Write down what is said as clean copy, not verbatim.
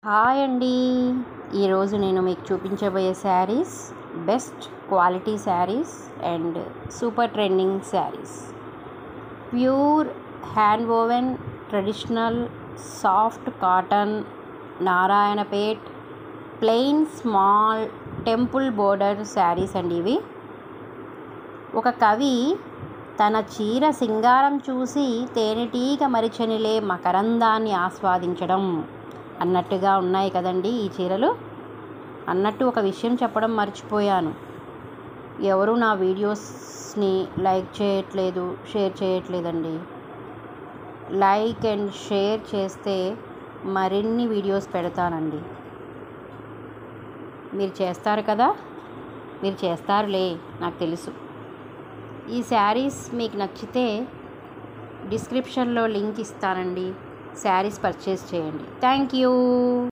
Hi అండి. ఈరోజు నేను మీకు చూపించబోయే saris best quality saris and super trending saris. Pure hand woven traditional soft cotton Narayanpet plain small temple border saris అండి ఇవి. ఒక కవి తన చీర సింగారం చూసి తేనెటీగ మరిచెనిలే మకరందాన్ని ఆస్వాదించడం అన్నట్టుగా ఉన్నాయి కదండి ఈ చీరలు. అన్నట్టు ఒక విషయం చెప్పడం మర్చిపోయాను. ఎవరు నా వీడియోస్ని లైక్ చేయట్లేదు, షేర్ చేయట్లేదండి. లైక్ అండ్ షేర్ చేస్తే మరిన్ని వీడియోస్ పెడతానండి. మీరు చేస్తారు కదా, మీరు చేస్తారులే, నాకు తెలుసు. ఈ శారీస్ మీకు నచ్చితే డిస్క్రిప్షన్లో లింక్ ఇస్తానండి. శారీస్ పర్చేస్ చేయండి. Thank you.